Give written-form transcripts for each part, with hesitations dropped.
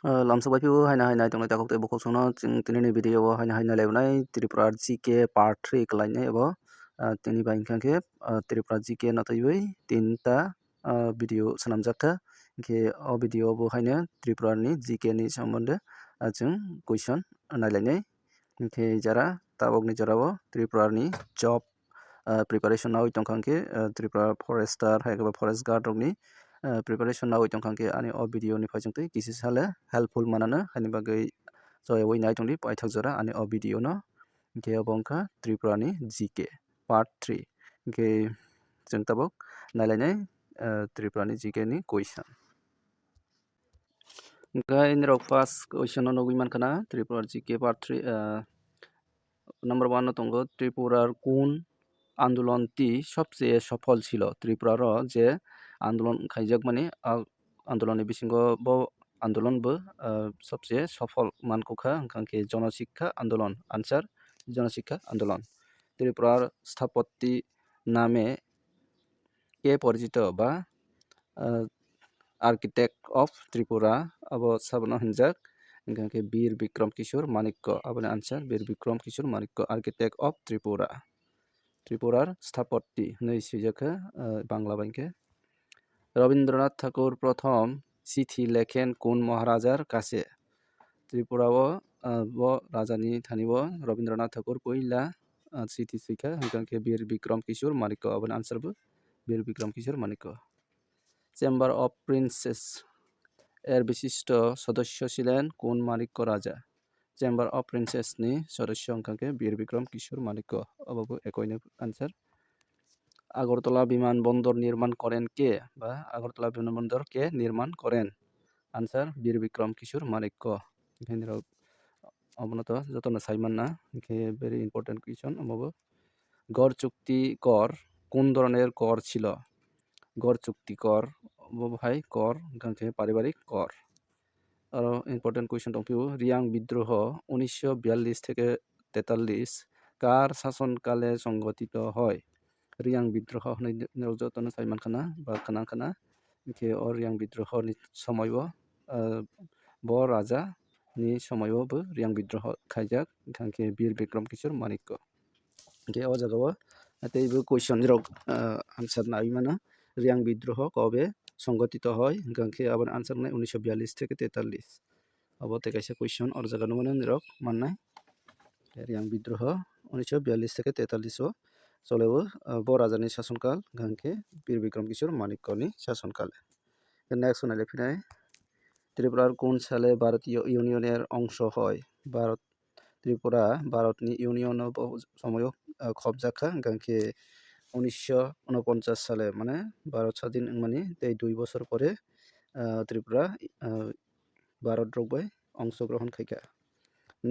Lamsok piu haina tong ta kokte bokol sono tini video haina lebnai Tripura GK part 3 klainai abo tini ba ingkang ke Tripura GK na taibai tinta video sanamjakha ke o video bo haina Tripura ni GK ni sombonde chung question nailainai ke jara tabok ni jarao Tripura ni job preparation nawi tongkhang ke Tripura forester hai forest guard rok ni preparation nawi tongkhang ke ani o video ni phajongtui kisi sale helpful manana hani bagai joy wai nai tongdi paithak jora ani o video no ke obongkha Tripura ni GK part 3 ke jeng tabok nailainai Tripura ni GK ni question gai ni rok first question no nogui mankana Tripura GK part 3 number 1 no tongo Tripurar কোন আন্দোলনটি সবচেয়ে সফল ছিল ত্রিপুরার যে আন্দোলন খাইজাক মানে আন্দোলনের বিসঙ্গ ব আন্দোলন ব সবচেয়ে সফল মানকুখা কাঙ্কে জনশিক্ষা আন্দোলন আনসার জনশিক্ষা আন্দোলন ত্রিপুরার স্থাপত্যি নামে কে পরিচিত বা আর্কিটেক্ট অফ ত্রিপুরা আব সাবন হিনজাক কাঙ্কে বীর বিক্রম কিশোর মানিক্য আবনে আনসার বীর বিক্রম কিশোর মানিক্য আর্কিটেক্ট অফ ত্রিপুরা ত্রিপুরার স্থাপত্যি नै সিজাখা বাংলা বাইকে রবীন্দ্রনাথ ঠাকুর প্রথম চিঠি লেখেন কোন মহারাজার কাছে ত্রিপুরাও রাজানি থানিব রবীন্দ্রনাথ ঠাকুর পইলা চিঠি শিখা হাঙ্কাকে বীর বিক্রম কিশোর মানিক্য আবন আনসারবো বীর বিক্রম কিশোর মানিক্য চেম্বার অফ প্রিন্সেস এর বিশিষ্ট সদস্য ছিলেন কোন মানিক্য রাজা চেম্বার অফ প্রিন্সেস ni সদস্য অঙ্কাকে বীর বিক্রম কিশোর মানিক্য অবাবু একইনে আনসার আগরতলা বিমানবন্দর নির্মাণ করেন কে বা আগরতলা বিমানবন্দর কে নির্মাণ করেন আনসার বীর বিক্রম কিশোর মানিক্য এখানে অবনত যতন সাইমান না ভেরি ইম্পর্টেন্ট কুয়েশন অবাবু গড় চুক্তি কর কোন ধরনের কর ছিল গড় চুক্তি কর ভাই কর গাংকে পারিবারিক কর আরো ইম্পর্টেন্ট কুয়েশন দংপিউ রিয়াং বিদ্রোহ 1942 থেকে 43 কার শাসনকালে সংগঠিত হয় রিয়াং বিদ্রোহ যতন সাইমান খানা বা খানা খানা ke o riang bidroh ni সময়ও ব রাজা ni সময়ও bo riang bidroh khaijak gangke বীর বিক্রম কিশোর Manikya ke o jagao teibo question rok answer nai mana Reang বিদ্রোহ কবে সংগঠিত হয় গangke আবার আনসার নাই 1942 থেকে 43 abo te kaisa question or jaga no rok mannai Reang বিদ্রোহ 1942 থেকে 43 o চলেও ব রাজানি শাসনকাল গangke বীর বিক্রম কিশোর মানিক্যনি শাসনকালে নেক্সট নাইলে ফিনাই ত্রিপুরার কোন সালে ভারতীয় ইউনিয়নের অংশ হয় ভারত ত্রিপুরা ভারতনি ইউনিয়ন সময় খবজাখা গangke 1949 সালে মানে ভারত স্বাধীন মানে এই 2 বছর পরে ত্রিপুরা ভারত রকবাই অংশগ্রহণ খাইকা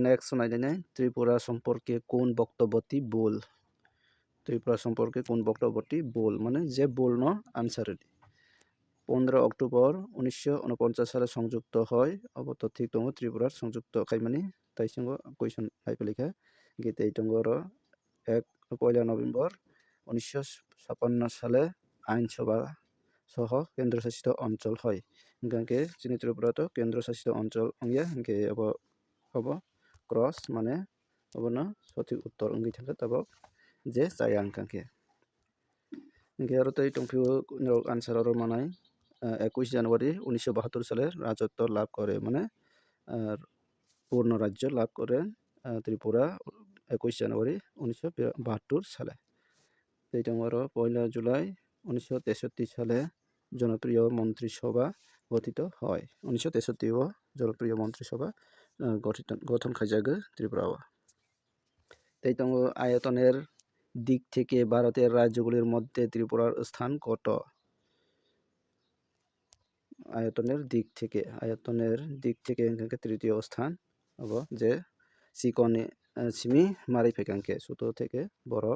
নেক্সট নাইলে ত্রিপুরা সম্পর্কে কোন বক্তব্যটি ভুল ত্রিপুরা সম্পর্কে কোন বক্তব্যটি ভুল মানে যে ভুল ন আনসার 15 অক্টোবর 1949 সালে সংযুক্ত হয় অবত ঠিক দङ ত্রিপুরার সংযুক্ত খাইমানি তাই সঙ্গ কুয়েশন হাইপলিখা গীতে দङর 1 নভেম্বর 1956 সালে আইনসভা সহ কেন্দ্রশাসিত অঞ্চল হয় গাঙ্কে চিনি ত্রিপুরা তো কেন্দ্রশাসিত অঞ্চল অঙ্গিয়া গাঙ্কে অব ক্রস মানে অবনা সঠিক উত্তর অঙ্গি থাকে তব যে চায়া গাঙ্কে গাঙ্কে আরো তাই টংফিউ আনসার আরো মানাই 21 জানুয়ারি 1972 সালে রাজত্ব লাভ করে মানে পূর্ণ রাজ্য লাভ করেন ত্রিপুরা 21 জানুয়ারি 1972 সালে আরো 1 জুলাই 1963 সালে জনপ্রিয় মন্ত্রিসভা গঠিত হয় 1963 জনপ্রিয় মন্ত্রিসভা গঠন খাইজাগো ত্রিপুরা আয়তনের দিক থেকে ভারতের রাজ্যগুলির মধ্যে ত্রিপুরার স্থান কত আয়তনের দিক থেকে তৃতীয় স্থান হব যে সিকনে সিমি মারি ফেকাঙ্কে ছোট থেকে বড়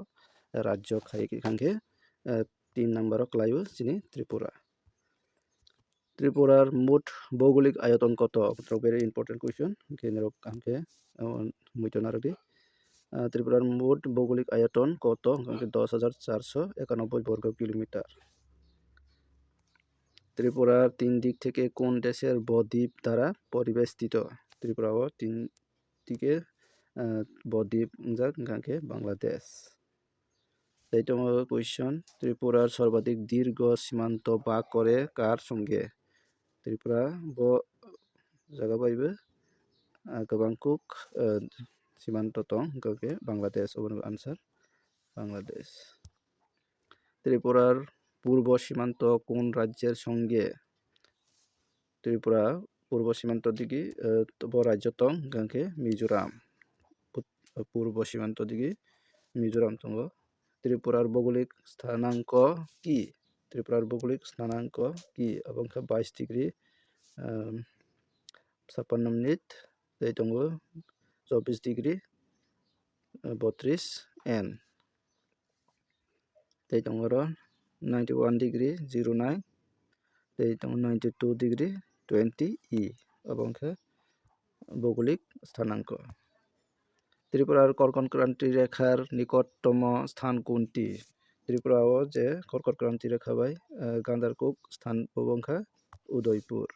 রাজ্য খাইকাঙ্কে 3 নম্বর ক্লাইব চিনি ত্রিপুরার মোট ভৌগোলিক আয়তন কত ভেরি ইম্পর্টেন্ট কুয়েশন কেন্দ্রক কাঙ্কে মুইতনারবি ত্রিপুরার মোট ভৌগোলিক আয়তন কত 10,491 বর্গ কিলোমিটার ত্রিপুরার 3 দিক থেকে কোন দেশের বদ্বীপ দ্বারা পরিবেষ্টিত? ত্রিপুরা ও 3 দিকে বদ্বীপ গাকে বাংলাদেশ। 8 নম্বর কোয়েশ্চন, ত্রিপুরার সর্বাধিক দীর্ঘ সীমান্ত ভাগ করে কার সঙ্গে? ত্রিপুরা জায়গা পাইবে गोबांकुक সীমান্ত দं গাকে বাংলাদেশ। আনসার বাংলাদেশ। ত্রিপুরার পূর্ব সীমান্ত কোন রাজ্যের সঙ্গে? ত্রিপুরা পূর্ব সীমান্ত দিকে রাজ্য তং গাকে মিজোরাম। পূর্ব সীমান্ত দিকে মিজোরাম তঙ্গ। ত্রিপুরার ভৌগোলিক স্থানাঙ্ক কি? ত্রিপুরার ভৌগোলিক স্থানাঙ্ক কি? এবং 22 ডিগ্রি 56 মিনিট। এই তঙ্গ 24 ডিগ্রি 32 এন। এই তঙ্গর 91 ডিগ্রি 09। এই তঙ্গ 92 ডিগ্রি 20 ই এবং ভৌগোলিক স্থানাঙ্ক। ত্রিপুরার কর্কটক্রান্তি রেখার নিকটতম স্থান কোনটি? ত্রিপুরা ও যে কর্কটক্রান্তি রেখা বাই গান্ধারকুক স্থান পবংখা উদয়পুর।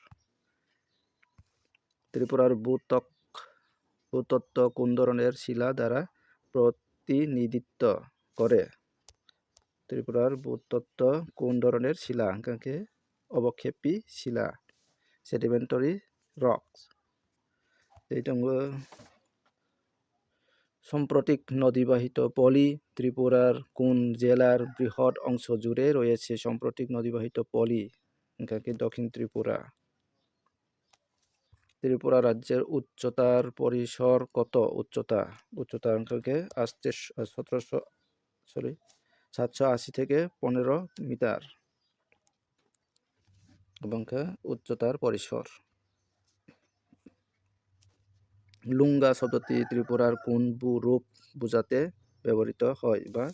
ত্রিপুরার ভূতত্ত্ব কোন ধরনের শিলা দ্বারা প্রতিনিধিত্ব করে? ত্রিপুরার ভূতত্ত্ব কোন ধরনের শিলা গাকে অবক্ষেপী শিলা, সেডিমেন্টারি রকস। এইটা সাম্প্রতিক নদীবাহিত পলি ত্রিপুরার কোন জেলার বৃহৎ অংশ জুড়ে রয়েছে? সাম্প্রতিক নদীবাহিত পলি গাকে দক্ষিণ ত্রিপুরা। ত্রিপুরা রাজ্যের উচ্চতার পরিসর কত? উচ্চতা গাকে 780 থেকে 15 মিটার এবং উচ্চতার পরিসর। লুঙ্গা শব্দটি ত্রিপুরার কোন রূপ বোঝাতে ব্যবহৃত হয়? বা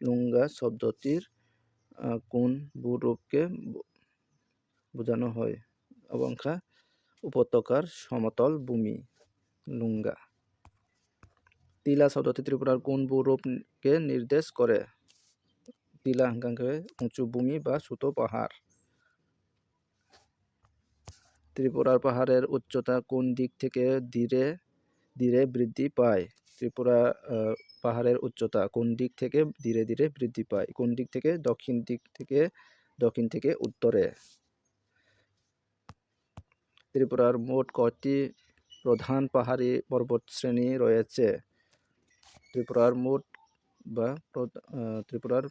লুঙ্গা শব্দটির কোন রূপকে বোঝানো হয়? এবং উপত্যকার সমতল ভূমি লুঙ্গা। টিলা শব্দটি ত্রিপুরার কোন রূপকে নির্দেশ করে? টিলা গাকে উঁচু ভূমি বা ছোট পাহাড়। ত্রিপুরার পাহাড়ের উচ্চতা কোন দিক থেকে ধীরে ধীরে বৃদ্ধি পায়? ত্রিপুরা পাহাড়ের উচ্চতা কোন দিক থেকে ধীরে ধীরে বৃদ্ধি পায়? কোন দিক থেকে? দক্ষিণ থেকে উত্তরে। ত্রিপুরার মোট কয়টি প্রধান পাহাড়ি পর্বতশ্রেণী রয়েছে? ত্রিপুরার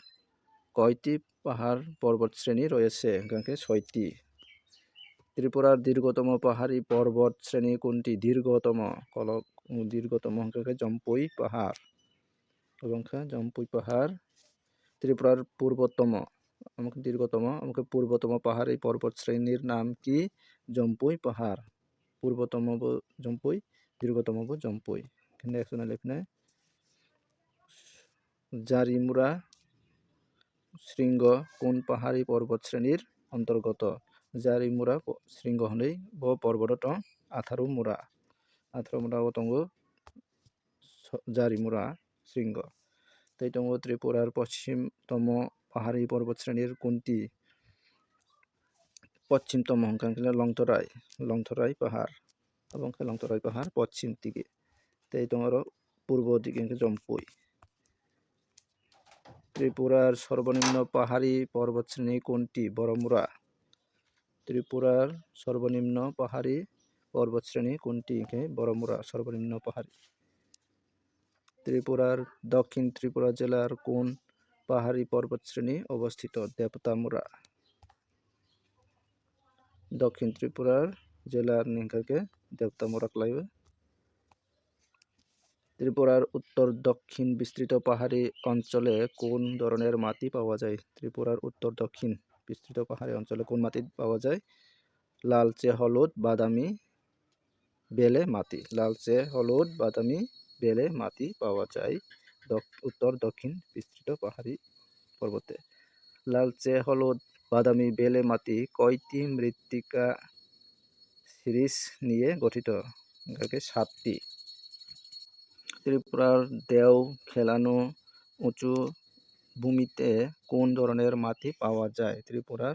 কয়টি পাহাড় পর্বতশ্রেণী রয়েছে? গাকে 6টি। ত্রিপুরার দীর্ঘতম পাহাড়ি পর্বতশ্রেণী কোনটি? দীর্ঘতম জম্পুই পাহাড় এবং জম্পুই পাহাড়। ত্রিপুরার পূর্বতম পাহাড়ি পর্বতশ্রেণীর নাম কি? জম্পুই পাহাড়। পূর্বতম জম্পুই, দীর্ঘতম জম্পুই। জারিমুরা শৃঙ্গ কোন পাহাড়ি পর্বতশ্রেণীর অন্তর্গত? জারিমুরা শৃঙ্গ হলেই পর্বত আথারুমুরা তঙ্গ জারিমুরা শৃঙ্গ। তাই তঙ্গ ত্রিপুরার পশ্চিমতম পাহাড়ি পর্বতশ্রেণীর কোনটি? পশ্চিমতম লংথরাই পাহাড় এবং লংথরাই পাহাড় পশ্চিম দিকে। তাই তোমার পূর্ব দিকে জম্পুই। ত্রিপুরার সর্বনিম্ন পাহাড়ি পর্বতশ্রেণী কোনটি? বড়মুরা। ত্রিপুরার সর্বনিম্ন পাহাড়ি পর্বতশ্রেণী কোনটি? বড়মুরা সর্বনিম্ন পাহাড়ি। ত্রিপুরার দক্ষিণ ত্রিপুরা জেলার কোন পাহাড়ি পর্বতশ্রেণী অবস্থিত? দেবতামুরা। দক্ষিণ ত্রিপুরার জেলার নিকাকে দেবতামুরা ক্লাইবে। ত্রিপুরার উত্তর দক্ষিণ বিস্তৃত পাহাড়ি অঞ্চলে কোন ধরনের মাটি পাওয়া যায়? ত্রিপুরার উত্তর দক্ষিণ বিস্তৃত পাহাড়ি অঞ্চলে কোন মাটি পাওয়া যায়? লালচে হলুদ বাদামি বেলে মাটি। লালচে হলুদ বাদামি বেলে মাটি পাওয়া যায় উত্তর দক্ষিণ বিস্তৃত পাহাড়ি পর্বতে। লালচে হলুদ বাদামি বেলে মাটি কয়টি মৃত্তিকা সিরিজ নিয়ে গঠিত? 7টি। ত্রিপুরার দেও খেলানো উঁচু ভূমিতে কোন ধরনের মাটি পাওয়া যায়? ত্রিপুরার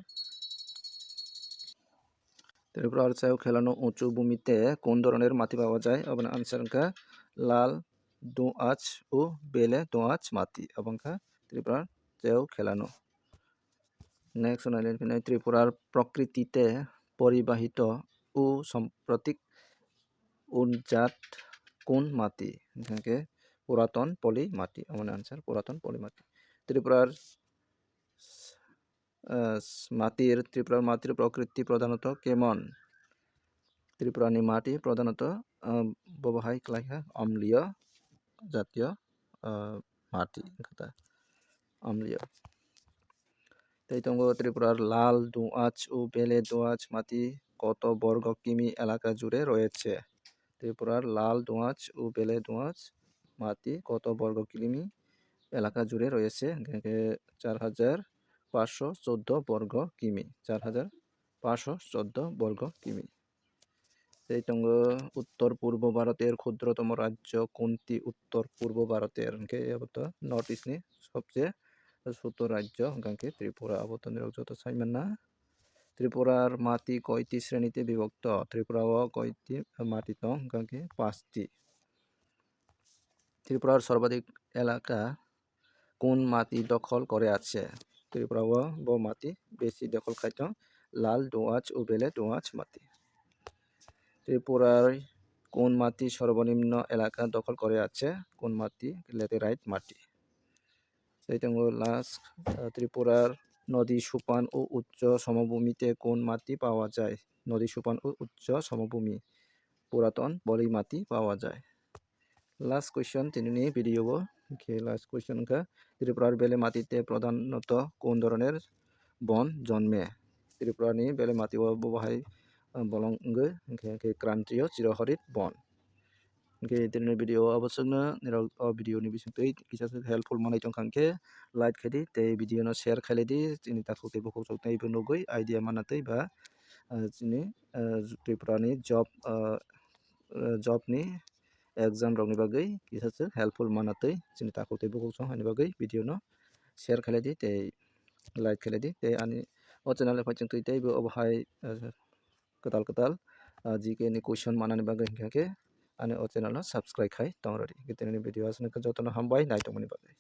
ত্রিপুরার সাথেও খেলানো উঁচু ভূমিতে কোন ধরনের মাটি পাওয়া যায়? আপনার আনসার লাল দোআঁশ ও বেলে দোআঁশ মাটি এবং ত্রিপুরার সাথেও খেলানো। নেক্সট ত্রিপুরার প্রকৃতিতে পরিবাহিত ও সাম্প্রতিক উন্জাত কোন মাটি? এখানে পুরাতন পলি মাটি। আমার আনসার পুরাতন পলি মাটি। ত্রিপুরার মাটির প্রকৃতি প্রধানত কেমন? ত্রিপুরানি মাটি প্রধানত ব্যবহারিক অম্লীয় জাতীয় মাটি অম্লীয়। ত্রিপুরার লাল দোআঁশ ও বেলে দোআঁশ মাটি কত বর্গ কিমি এলাকা জুড়ে রয়েছে? ত্রিপুরার লাল দোআঁশ ও বেলে দোআঁশ মাটি কত বর্গ কিমি এলাকা জুড়ে রয়েছে? 4514 বর্গ কিমি। 4514 বর্গ কিমি। উত্তর পূর্ব ভারতের ক্ষুদ্রতম রাজ্য কোনটি? উত্তর পূর্ব ভারতের নর্থ ইস্ট সবচেয়ে ছোট রাজ্য ত্রিপুরা। ত্রিপুরার মাটি কয়টি শ্রেণীতে বিভক্ত? ত্রিপুরাও কয়টি মাটি দং? 5টি। ত্রিপুরার সর্বাধিক এলাকা কোন মাটি দখল করে আছে? ত্রিপুরাও মাটি বেশি দখল খাইত লাল দোআঁশ ও বেলে দোআঁশ মাটি। ত্রিপুরার কোন মাটি সর্বনিম্ন এলাকা দখল করে আছে? কোন মাটি? ল্যাটেরাইট মাটি। লাস্ট ত্রিপুরার নদী সোপান ও উচ্চ সমভূমিতে কোন মাটি পাওয়া যায়? নদী সোপান ও উচ্চ সমভূমি পুরাতন পলি মাটি পাওয়া যায়। লাস্ট কোয়েশ্চন তিনি ভিডিও লাস্ট কোয়েশ্চন ত্রিপুরার বেলে মাটিতে প্রধানত কোন ধরনের বন জন্মে? ত্রিপুরানি বেলে মাটি বহাই বলঙ্গ ক্রান্তীয় চিরহরিত বন। Ini video abasagna video ni bising tei kisah helpful manai tong kangke like khedi tei video no share khaledi ini taku tei bokok sok tei benogoi idea mana tei ba ini Tripura ni job ni exam rok ni bagai kisah helpful mana tei ini taku tei bokok sok hani bagai video no share khaledi tei like khaledi tei ani o channel phaichung tei bo obhai ketal GK ni question mana ni bagai hingke ani o channel no subscribe khai tongrodi. Kita ni video asna jotono hambai nai tongmani bagai.